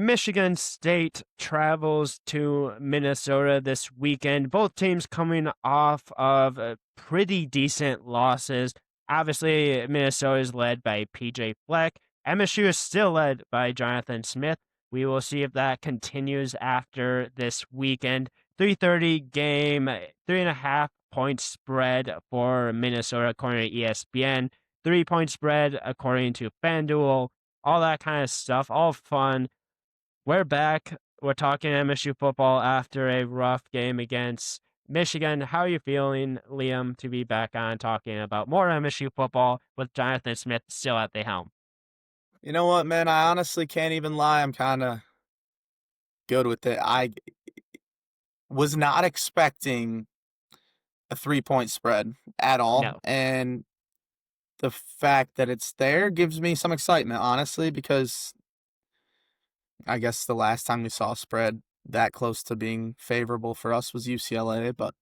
Michigan State travels to Minnesota this weekend. Both teams coming off of pretty decent losses. Obviously, Minnesota is led by PJ Fleck. MSU is still led by Jonathan Smith. We will see if that continues after this weekend. 3:30 game, 3.5 point spread for Minnesota according to ESPN. 3 point spread according to FanDuel. All that kind of stuff, all fun. We're back. We're talking MSU football after a rough game against Michigan. How are you feeling, Liam, to be back on talking about more MSU football with Jonathan Smith still at the helm? You know what, man? I honestly can't even lie. I'm kind of good with it. I was not expecting a 3-point spread at all. No. And the fact that it's there gives me some excitement, honestly, because I guess the last time we saw a spread that close to being favorable for us was UCLA. But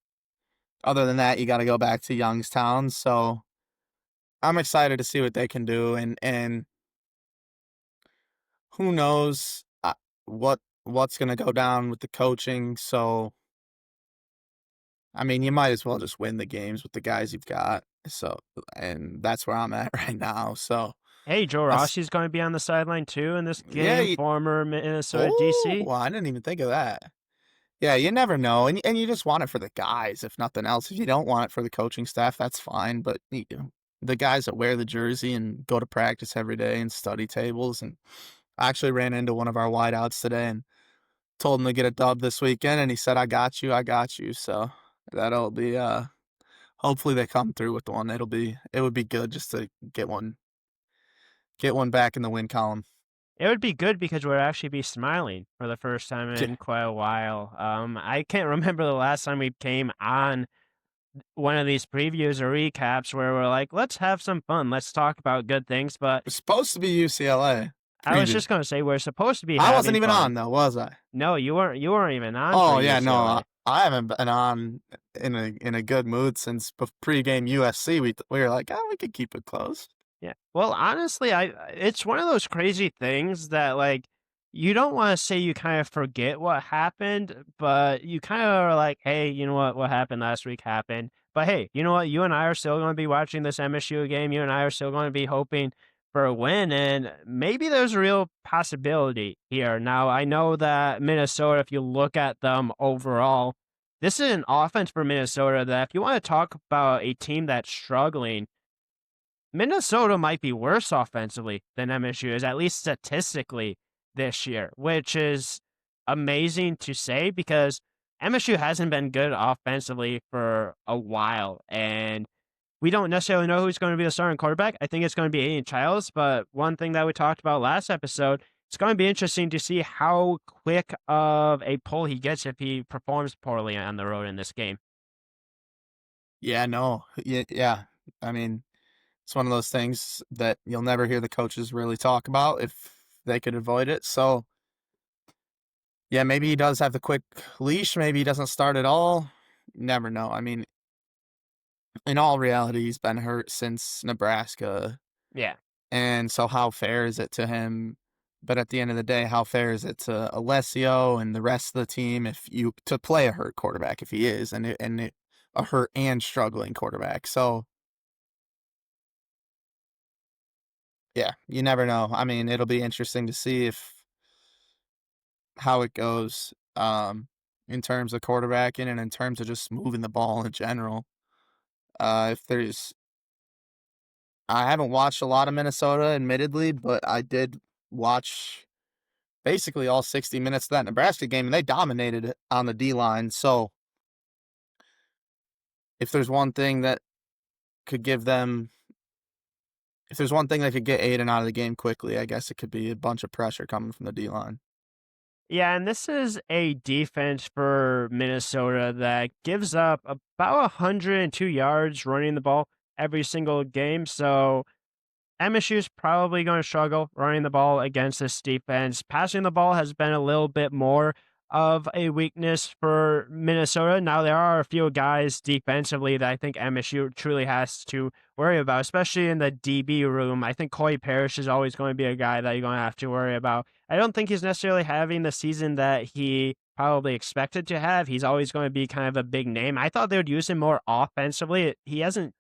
other than that, you got to go back to Youngstown. So I'm excited to see what they can do. And who knows what's going to go down with the coaching. So, I mean, you might as well just win the games with the guys you've got. So, and that's where I'm at right now. So, Hey, Joe that's, Rossi's going to be on the sideline too in this yeah. game, former Minnesota Oh, DC. well, I didn't even think of that. Yeah, you never know. And you just want it for the guys, if nothing else. If you don't want it for the coaching staff, that's fine. But the guys that wear the jersey and go to practice every day and study tables. And I actually ran into one of our wideouts today and told him to get a dub this weekend, and he said, I got you. So that'll be hopefully they come through with one. It would be good just to get one back in the win column. It would be good because we'd actually be smiling for the first time in quite a while. I can't remember the last time we came on one of these previews or recaps where we're like, let's have some fun. Let's talk about good things. But It's supposed to be UCLA. I was Preview. just going to say we're supposed to be I wasn't even fun. on though, was I? No, you weren't even on. Oh for yeah, UCLA. no, I haven't been on in a good mood since pregame USC. We were like, oh, we could keep it close. Yeah. Well, honestly, it's one of those crazy things that like you don't want to say you kind of forget what happened, but you kind of are like, hey, you know what happened last week happened. But hey, you know what? You and I are still going to be watching this MSU game. You and I are still going to be hoping for a win, and maybe there's a real possibility here. Now, I know that Minnesota, if you look at them overall, this is an offense for Minnesota that if you want to talk about a team that's struggling, Minnesota might be worse offensively than MSU is, at least statistically this year, which is amazing to say because MSU hasn't been good offensively for a while. And we don't necessarily know who's going to be the starting quarterback. I think it's going to be Aiden Childs. But one thing that we talked about last episode, it's going to be interesting to see how quick of a pull he gets if he performs poorly on the road in this game. Yeah, no. Yeah. I mean, it's one of those things that you'll never hear the coaches really talk about if they could avoid it. So, yeah, maybe he does have the quick leash. Maybe he doesn't start at all. Never know. I mean, in all reality, he's been hurt since Nebraska. Yeah. And so how fair is it to him? But at the end of the day, how fair is it to Alessio and the rest of the team to play a hurt quarterback if he is, a hurt and struggling quarterback? So, yeah, you never know. I mean, it'll be interesting to see how it goes in terms of quarterbacking and in terms of just moving the ball in general. I haven't watched a lot of Minnesota, admittedly, but I did watch basically all 60 minutes of that Nebraska game, and they dominated it on the D-line. So if there's one thing that could get Aiden out of the game quickly, I guess it could be a bunch of pressure coming from the D-line. Yeah, and this is a defense for Minnesota that gives up about 102 yards running the ball every single game. So MSU's probably going to struggle running the ball against this defense. Passing the ball has been a little bit more of a weakness for Minnesota. Now, there are a few guys defensively that I think MSU truly has to worry about, especially in the DB room. I think Corey Parrish is always going to be a guy that you're going to have to worry about. I don't think he's necessarily having the season that he probably expected to have. He's always going to be kind of a big name. I thought they would use him more offensively. He hasn't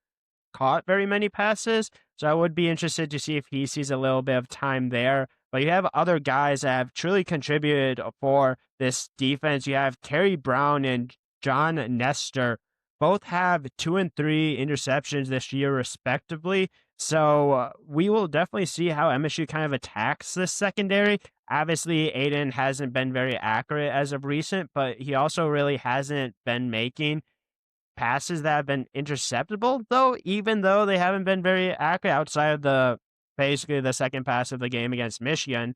caught very many passes. So I would be interested to see if he sees a little bit of time there. But you have other guys that have truly contributed for this defense. You have Terry Brown and John Nestor. Both have 2 and 3 interceptions this year, respectively. So we will definitely see how MSU kind of attacks this secondary. Obviously, Aiden hasn't been very accurate as of recent, but he also really hasn't been making passes that have been interceptable, though, even though they haven't been very accurate outside of the basically the second pass of the game against Michigan.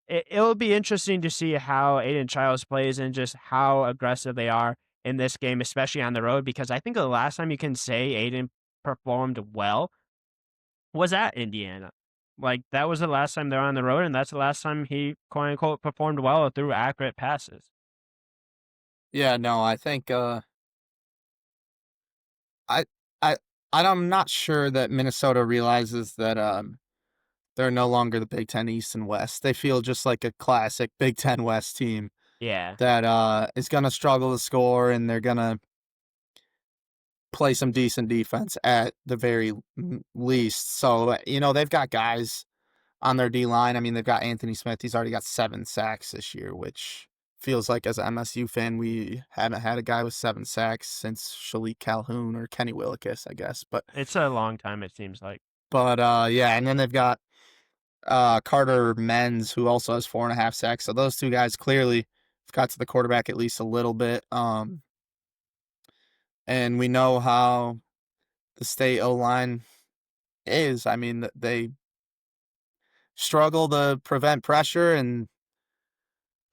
It'll be interesting to see how Aiden Childs plays and just how aggressive they are in this game, especially on the road, because I think the last time you can say Aiden performed well was at Indiana. Like, that was the last time they're on the road, and that's the last time he, quote unquote, performed well through accurate passes. Yeah, no, I think I I I'm not sure that Minnesota realizes that they're no longer the Big Ten East and West. They feel just like a classic Big Ten West team Yeah. that is gonna struggle to score, and they're gonna play some decent defense at the very least. So they've got guys on their D line. I mean, they've got Anthony Smith. He's already got 7 sacks this year, which feels like as an MSU fan, we haven't had a guy with 7 sacks since Shalik Calhoun or Kenny Willekes, I guess. But It's a long time, it seems like. yeah, and then they've got Carter Menz, who also has 4.5 sacks. So those two guys clearly have got to the quarterback at least a little bit. And we know how the state O line is. I mean, they struggle to prevent pressure, and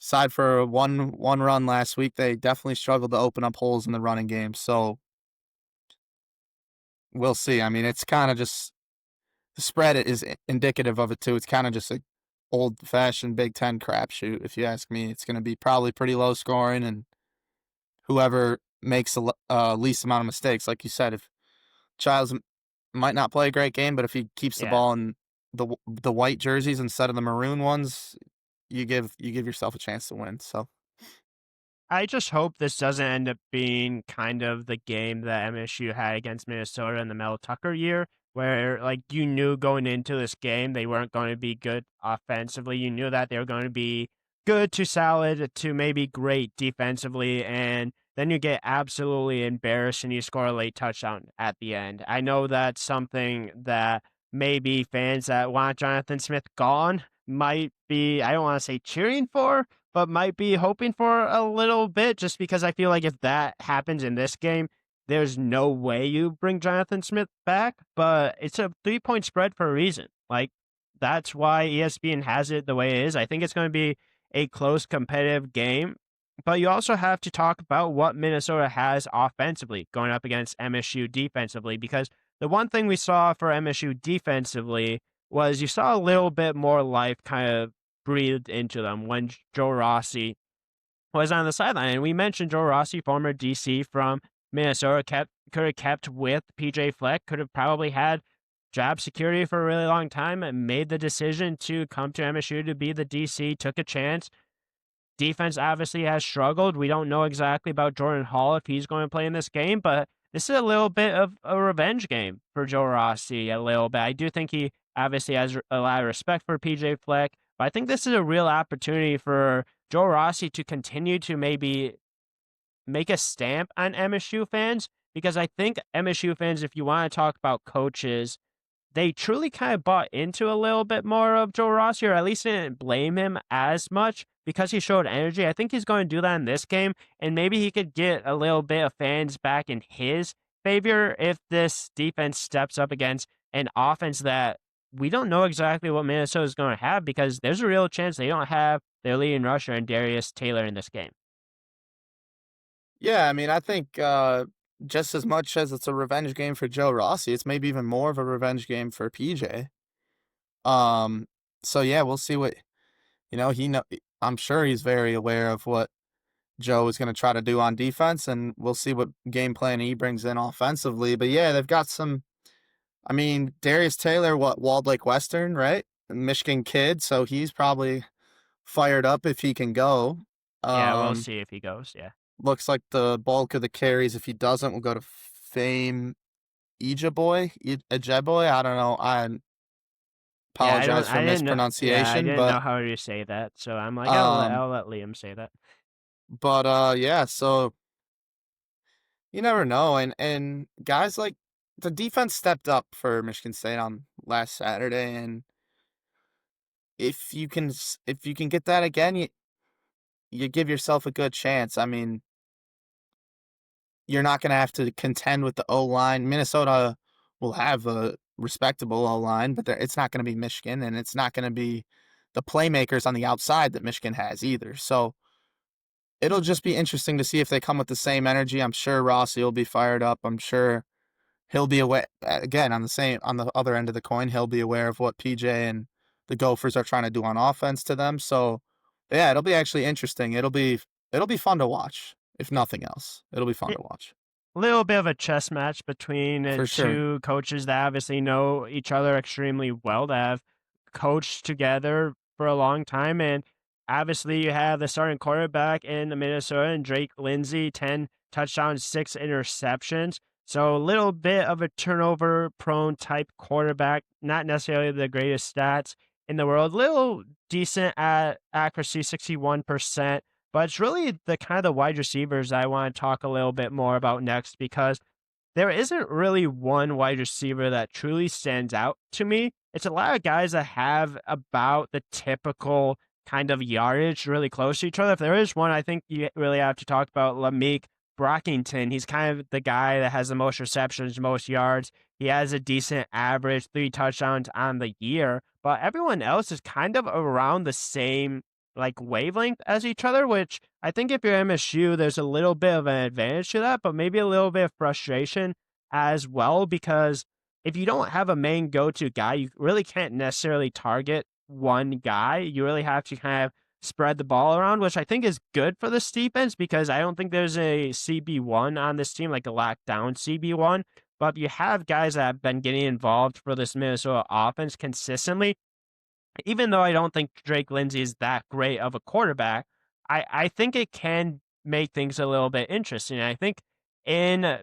aside for one run last week, they definitely struggled to open up holes in the running game. So we'll see. I mean, it's kind of just the spread is indicative of it too. It's kind of just a old fashioned Big Ten crapshoot, if you ask me. It's going to be probably pretty low scoring, and whoever makes the least amount of mistakes, like you said, if Childs might not play a great game, but if he keeps the Yeah. ball in the white jerseys instead of the maroon ones, you give yourself a chance to win. So I just hope this doesn't end up being kind of the game that MSU had against Minnesota in the Mel Tucker year, where like you knew going into this game they weren't going to be good offensively. You knew that they were going to be good to solid to maybe great defensively, and then you get absolutely embarrassed and you score a late touchdown at the end. I know that's something that maybe fans that want Jonathan Smith gone might be, I don't want to say cheering for, but might be hoping for a little bit, just because I feel like if that happens in this game, there's no way you bring Jonathan Smith back. But it's a 3 point spread for a reason. Like, that's why ESPN has it the way it is. I think it's going to be a close competitive game. But you also have to talk about what Minnesota has offensively going up against MSU defensively, because the one thing we saw for MSU defensively was you saw a little bit more life kind of breathed into them when Joe Rossi was on the sideline. And we mentioned Joe Rossi, former DC from Minnesota, could have kept with PJ Fleck, could have probably had job security for a really long time, and made the decision to come to MSU to be the DC, took a chance. Defense obviously has struggled. We don't know exactly about Jordan Hall if he's going to play in this game, but this is a little bit of a revenge game for Joe Rossi, a little bit. I do think he obviously has a lot of respect for PJ Fleck, but I think this is a real opportunity for Joe Rossi to continue to maybe make a stamp on MSU fans, because I think MSU fans, if you want to talk about coaches, they truly kind of bought into a little bit more of Joe Rossi, or at least didn't blame him as much because he showed energy. I think he's going to do that in this game, and maybe he could get a little bit of fans back in his favor if this defense steps up against an offense that we don't know exactly what Minnesota is going to have, because there's a real chance they don't have their leading rusher and Darius Taylor in this game. yeah, I mean, I think just as much as it's a revenge game for Joe Rossi, it's maybe even more of a revenge game for PJ. Um, so yeah, we'll see what he know. I'm sure he's very aware of what Joe is gonna try to do on defense, and we'll see what game plan he brings in offensively. But yeah, they've got some. I mean, Darius Taylor, what Walled Lake Western, right? Michigan kid, so he's probably fired up if he can go. Yeah, we'll Um, see if he goes. Yeah. looks like the bulk of the carries, if he doesn't, will go to Fame Ejeboy. I don't know. I Yeah, apologize for I mispronunciation, didn't but know how to say that, so I'm like, um, I'll let Liam say that. yeah. So you never know, and guys like the defense stepped up for Michigan State on last Saturday, and if you can get that again, you give yourself a good chance. I mean, you're not going to have to contend with the O line. Minnesota will have a respectable O line, but it's not going to be Michigan, and it's not going to be the playmakers on the outside that Michigan has either. So it'll just be interesting to see if they come with the same energy. I'm sure Rossi will be fired up. I'm sure he'll be aware again on the other end of the coin. He'll be aware of what PJ and the Gophers are trying to do on offense to them. So yeah, it'll be actually interesting. It'll be fun to watch. If nothing else, it'll be fun to watch Little bit of a chess match between for sure. two coaches that obviously know each other extremely well, that have coached together for a long time. And obviously, you have the starting quarterback in the Minnesota and Drake Lindsay, 10 touchdowns, 6 interceptions. So, a little bit of a turnover prone type quarterback, not necessarily the greatest stats in the world. Little decent at accuracy, 61%. But it's really the kind of the wide receivers I want to talk a little bit more about next, because there isn't really one wide receiver that truly stands out to me. It's a lot of guys that have about the typical kind of yardage really close to each other. If there is one, I think you really have to talk about Lameek Brockington. He's kind of the guy that has the most receptions, most yards. He has a decent average, 3 touchdowns on the year, but everyone else is kind of around the same like wavelength as each other, which I think if you're MSU, there's a little bit of an advantage to that, but maybe a little bit of frustration as well, because if you don't have a main go-to guy, you really can't necessarily target one guy. You really have to kind of spread the ball around, which I think is good for this defense, because I don't think there's a CB1 on this team, like a lockdown CB1. But if you have guys that have been getting involved for this Minnesota offense consistently, even though I don't think Drake Lindsay is that great of a quarterback, I think it can make things a little bit interesting. I think in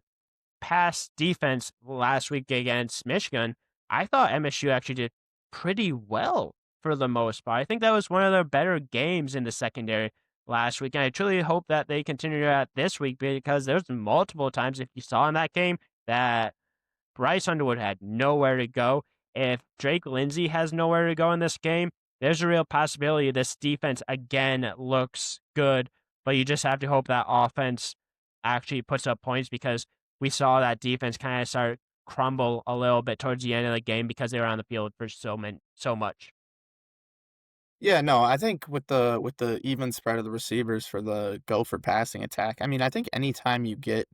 past defense last week against Michigan, I thought MSU actually did pretty well for the most part. I think that was one of their better games in the secondary last week. And I truly hope that they continue that this week, because there's multiple times, if you saw in that game, that Bryce Underwood had nowhere to go. If Drake Lindsay has nowhere to go in this game, there's a real possibility this defense again looks good, but you just have to hope that offense actually puts up points, because we saw that defense kind of start crumble a little bit towards the end of the game because they were on the field for so much. Yeah, no, I think with the even spread of the receivers for the Gopher passing attack, I mean, I think anytime you get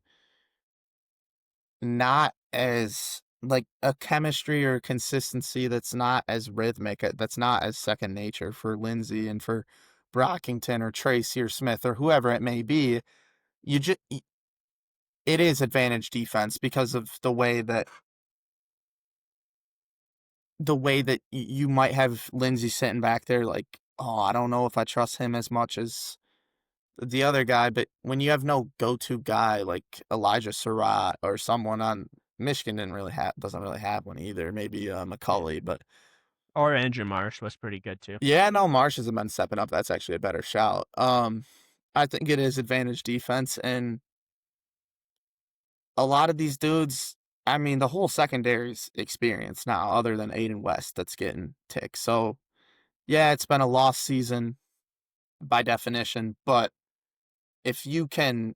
not as like a chemistry or consistency that's not as rhythmic, that's not as second nature for Lindsay and for Brockington or Tracy or Smith or whoever it may be, you just it is advantage defense because of the way that you might have Lindsay sitting back there like, oh, I don't know if I trust him as much as the other guy, but when you have no go-to guy like Elijah Surratt or someone on Michigan doesn't really have one either. Maybe Yeah. McCulley, but Or Andrew Marsh was pretty good too. yeah, no, Marsh hasn't been stepping up. That's actually a better shout. I think it is advantage defense, and a lot of these dudes. I mean, the whole secondary's experience now, other than Aiden West, that's getting ticks. So yeah, it's been a lost season by definition, but if you can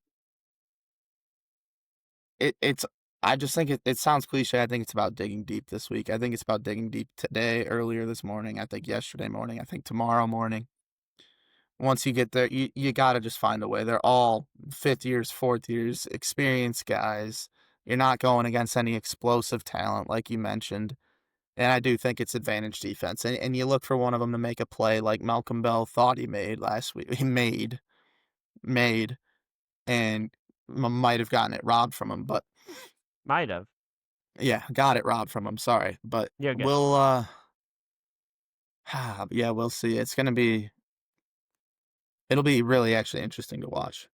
it's I just think it sounds cliche. I think it's about digging deep this week. I think it's about digging deep today, earlier this morning. I think yesterday morning. I think tomorrow morning. Once you get there, you got to just find a way. They're all fifth years, fourth years, experienced guys. You're not going against any explosive talent, like you mentioned. And I do think it's advantage defense. And you look for one of them to make a play like Malcolm Bell thought he made last week. He made made and might have gotten it robbed from him. But Might have. yeah, got it robbed from him. Sorry, but You're good. we'll yeah, we'll see. It'll be really actually interesting to watch.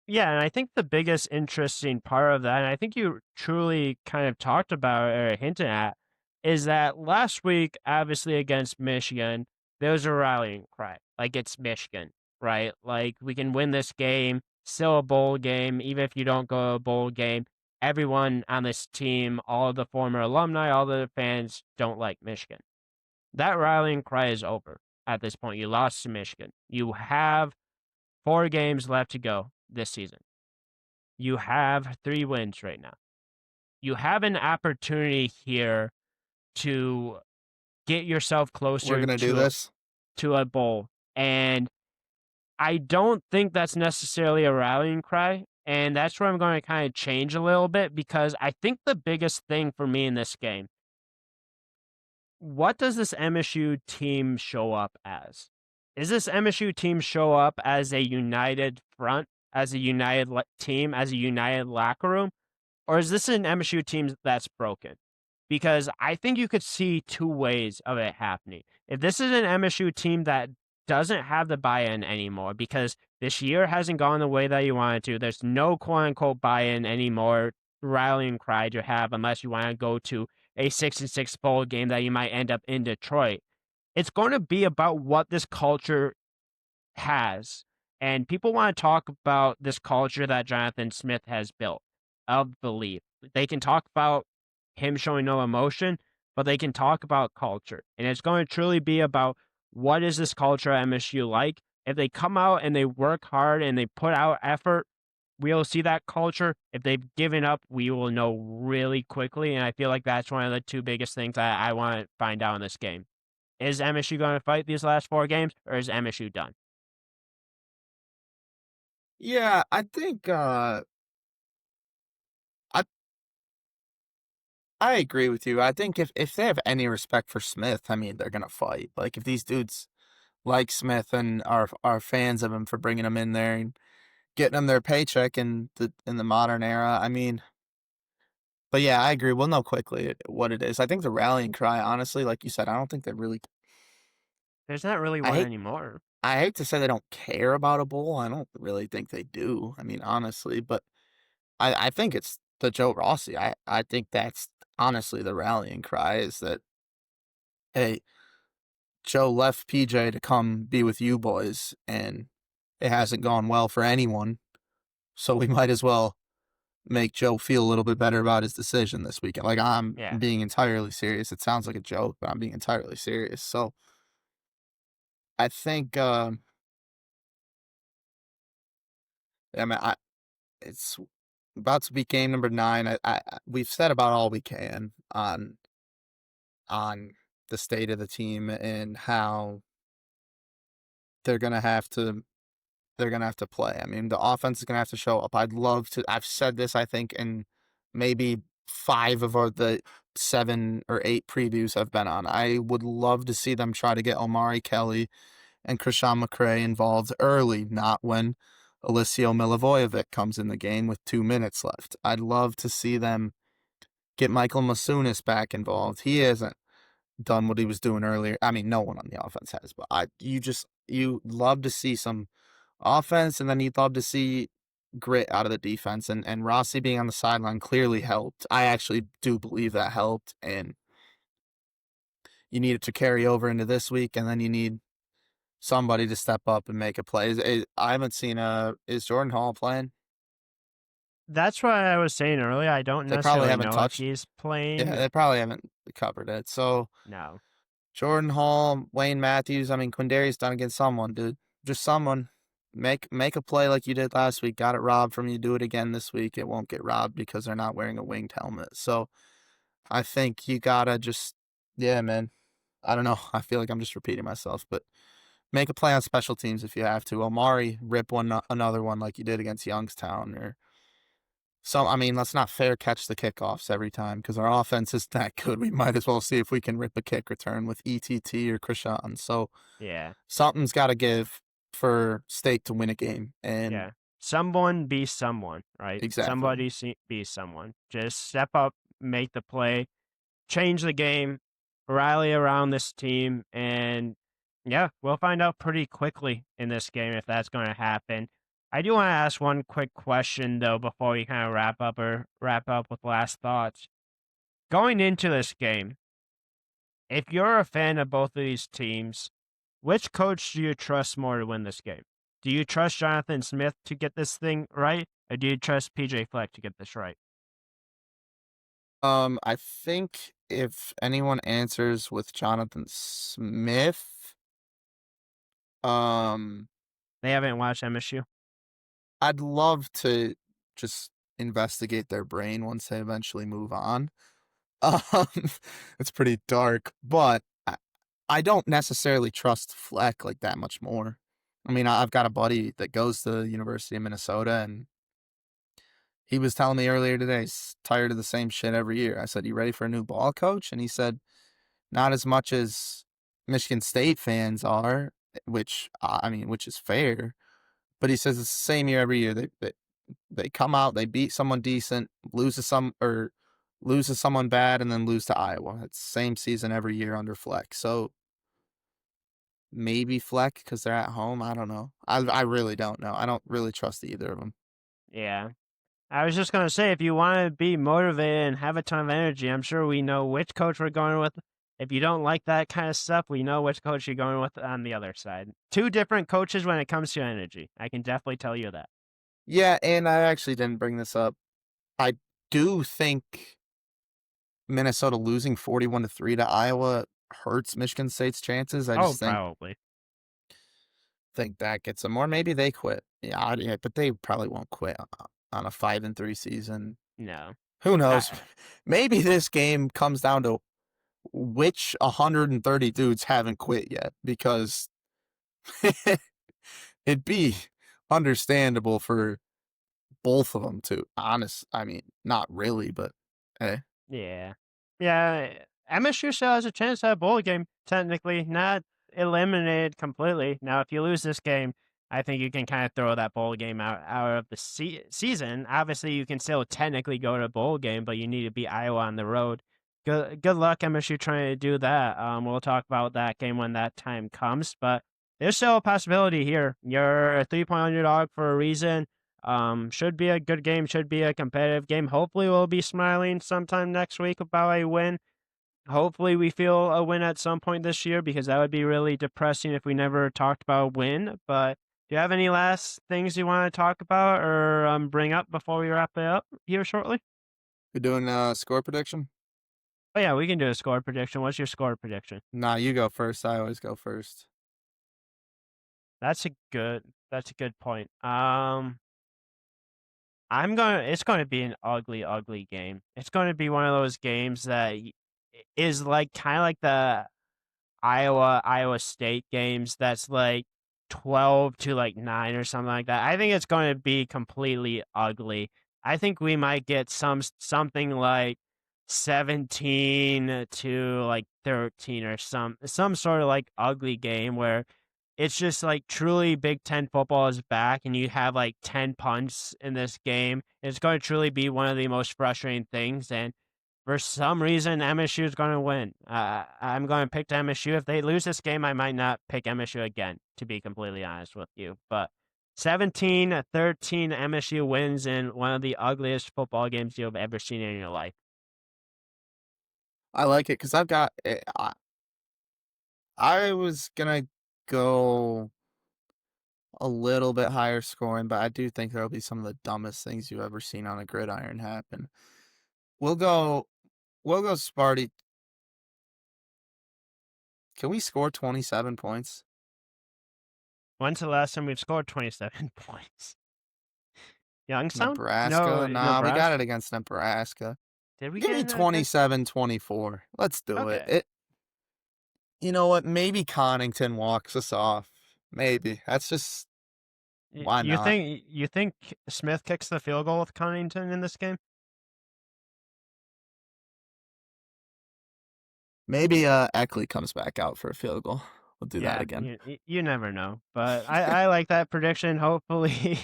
Yeah, and I think the biggest interesting part of that, and I think you truly kind of talked about or hinted at, is that last week, obviously against Michigan, there was a rallying cry. Like it's Michigan, right? Like we can win this game, still a bowl game, even if you don't go to a bowl game. Everyone on this team, all of the former alumni, all the fans don't like Michigan. That rallying cry is over at this point. You lost to Michigan. You have 4 games left to go this season. You have 3 wins right now. You have an opportunity here to get yourself We're closer gonna do this. to a bowl. And I don't think that's necessarily a rallying cry. And that's where I'm going to kind of change a little bit because I think the biggest thing for me in this game, what does this MSU team show up as? Is this MSU team show up as a united front, as a united team, as a united locker room? Or is this an MSU team that's broken? Because I think you could see 2 ways of it happening. If this is an MSU team that doesn't have the buy-in anymore because this year hasn't gone the way that you want it to, there's no quote-unquote buy-in anymore, rallying cry to have unless you want to go to a 6-6 bowl game that you might end up in Detroit. It's going to be about what this culture has. And people want to talk about this culture that Jonathan Smith has built of belief. They can talk about him showing no emotion, but they can talk about culture. And it's going to truly be about what is this culture at MSU like? If they come out and they work hard and they put out effort, we'll see that culture. If they've given up, we will know really quickly. And I feel like that's one of the 2 biggest things that I want to find out in this game. Is MSU going to fight these last 4 games, or is MSU done? Yeah, I think I I agree with you. I think if they have any respect for Smith, I mean, they're gonna fight. Like if these dudes like Smith and are fans of him for bringing him in there and getting them their paycheck in the modern era. I mean, but yeah, I agree. We'll know quickly what it is. I think the rallying cry, honestly, like you said, I don't think they really. There's not really I one hate anymore. I hate to say they don't care about a bowl. I don't really think they do. I mean, honestly, but I think it's the Joe Rossi. I think that's honestly the rallying cry is that hey, Joe left PJ to come be with you boys, and it hasn't gone well for anyone. So we might as well make Joe feel a little bit better about his decision this weekend. Like I'm Yeah. being entirely serious. It sounds like a joke, but I'm being entirely serious. So I think I mean it's about to be game number 9. We've said about all we can on the state of the team and how they're gonna have to they're gonna have to play. I mean, the offense is gonna have to show up. I'd love to. I've said this, I think, in maybe 5 of the 7 or 8 previews I've been on. I would love to see them try to get Omari Kelly and Krishan McCray involved early, not when Alessio Milivojevic comes in the game with 2 minutes left. I'd love to see them get Michael Masunis back involved. He hasn't done what he was doing earlier. I mean, no one on the offense has, but you love to see some offense, and then you'd love to see grit out of the defense. And Rossi being on the sideline clearly helped. I actually do believe that helped, and you need it to carry over into this week, and then you need somebody to step up and make a play. I haven't seen is Jordan Hall playing? That's what I was saying earlier. I don't They probably necessarily haven't know if touched. he's Yeah, playing. they probably haven't covered it. So No. Jordan Hall, Wayne Matthews. I mean, Quindarius done against someone, dude. Just someone. Make a play like you did last week. Got it robbed from you. Do it again this week. It won't get robbed because they're not wearing a winged helmet. So I think you gotta just, yeah, man. I don't know. I feel like I'm just repeating myself, but make a play on special teams if you have to. Omari, rip another one like you did against Youngstown, or so. I mean, let's not fair catch the kickoffs every time because our offense is that good. We might as well see if we can rip a kick return with ETT or Krishan. So Yeah. something's got to give for State to win a game, and Yeah. Someone be someone, right? exactly. Somebody be someone. Just step up, make the play, change the game, rally around this team, and yeah, we'll find out pretty quickly in this game if that's going to happen. I do want to ask one quick question though before we kind of wrap up with last thoughts. Going into this game, if you're a fan of both of these teams, which coach do you trust more to win this game? Do you trust Jonathan Smith to get this thing right, or do you trust PJ Fleck to get this right? I think if anyone answers with Jonathan Smith, um, They haven't watched MSU. I'd love to just investigate their brain once they eventually move on. Um, it's pretty dark, but I don't necessarily trust Fleck like that much more. I mean, I've got a buddy that goes to the University of Minnesota, and he was telling me earlier today he's tired of the same shit every year. I said, "You ready for a new ball coach?" And he said, "Not as much as Michigan State fans are," which I mean, which is fair. But he says it's the same year every year. They come out, they beat someone decent, lose to someone bad, and then lose to Iowa. It's the same season every year under Fleck. So maybe Fleck because they're at home. I don't know. I really don't know. I don't really trust either of them. Yeah. I was just going to say, if you want to be motivated and have a ton of energy, I'm sure we know which coach we're going with. If you don't like that kind of stuff, we know which coach you're going with on the other side. Two different coaches when it comes to energy. I can definitely tell you that. Yeah, and I actually didn't bring this up. I do think Minnesota losing 41-3 to Iowa hurts Michigan State's chances. I Oh, just probably. think that gets them, or maybe they quit. Yeah, but they probably won't quit on a 5-3 season. No. Who knows? I, Maybe this game comes down to which 130 dudes haven't quit yet, because it'd be understandable for both of them to. I mean, not really, but hey, Yeah. Yeah. MSU still has a chance at a bowl game, technically, not eliminated completely. Now, if you lose this game, I think you can kind of throw that bowl game out of the season. Obviously, you can still technically go to a bowl game, but you need to beat Iowa on the road. Good luck, MSU, trying to do that. We'll talk about that game when that time comes, but there's still a possibility here. You're a 3-point underdog for a reason. Should be a good game, should be a competitive game. Hopefully we'll be smiling sometime next week about a win. Hopefully we feel a win at some point this year, because that would be really depressing if we never talked about a win. But do you have any last things you want to talk about or bring up before we wrap it up here shortly? you're doing score prediction. Oh yeah, we can do a score prediction. What's your score prediction? Nah, you go first. I always go first. That's a good point. It's going to be an ugly, ugly game. It's going to be one of those games that is like kind of like the Iowa State games. That's like 12 to like 9 or something like that. I think it's going to be completely ugly. I think we might get something like 17 to like 13 or some sort of like ugly game where it's just like truly Big Ten football is back, and you have like 10 punts in this game. It's going to truly be one of the most frustrating things. And for some reason, MSU is going to win. I'm going to pick MSU. If they lose this game, I might not pick MSU again, to be completely honest with you. But 17-13, MSU wins in one of the ugliest football games you've ever seen in your life. I like it because I've got. I was gonna go a little bit higher scoring, but I do think there'll be some of the dumbest things you've ever seen on a gridiron happen. We'll go. We'll go Sparty. Can we score 27 points? When's the last time we've scored 27 points? Youngstown? No, Nebraska? Nah, we got Nebraska. it against Nebraska. Did we Give get me in against? 27-24. Let's do it. Okay. You know what? Maybe Connington walks us off. Maybe. That's just why not? You think Smith kicks the field goal with Connington in this game? Maybe Eckley comes back out for a field goal. we'll do that Yeah, again. you never know, but I like that prediction. Hopefully,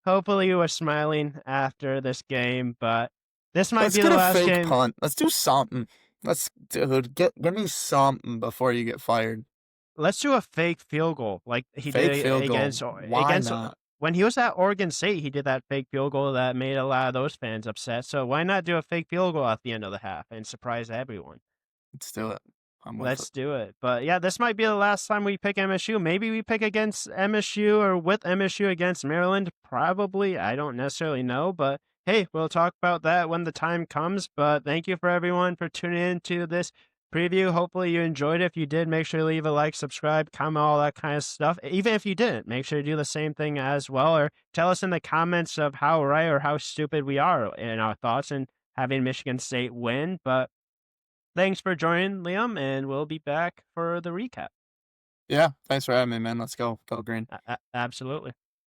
hopefully you were smiling after this game, but this might Let's be the get a last fake game. punt. Let's do something. Let's dude, give me something before you get fired. Let's do a fake field goal like he Fake did field goal. against Why not? when he was at Oregon State. He did that fake field goal that made a lot of those fans upset. So why not do a fake field goal at the end of the half and surprise everyone? Let's do it. I'm with it. Let's do it. But yeah, this might be the last time we pick MSU. Maybe we pick against MSU or with MSU against Maryland. Probably. I don't necessarily know. But hey, we'll talk about that when the time comes. But thank you for everyone for tuning in to this preview. Hopefully you enjoyed it. If you did, make sure to leave a like, subscribe, comment, all that kind of stuff. Even if you didn't, make sure to do the same thing as well. Or tell us in the comments of how right or how stupid we are in our thoughts and having Michigan State win. But thanks for joining, Liam, and we'll be back for the recap. Yeah, thanks for having me, man. Let's go. Go green. Absolutely.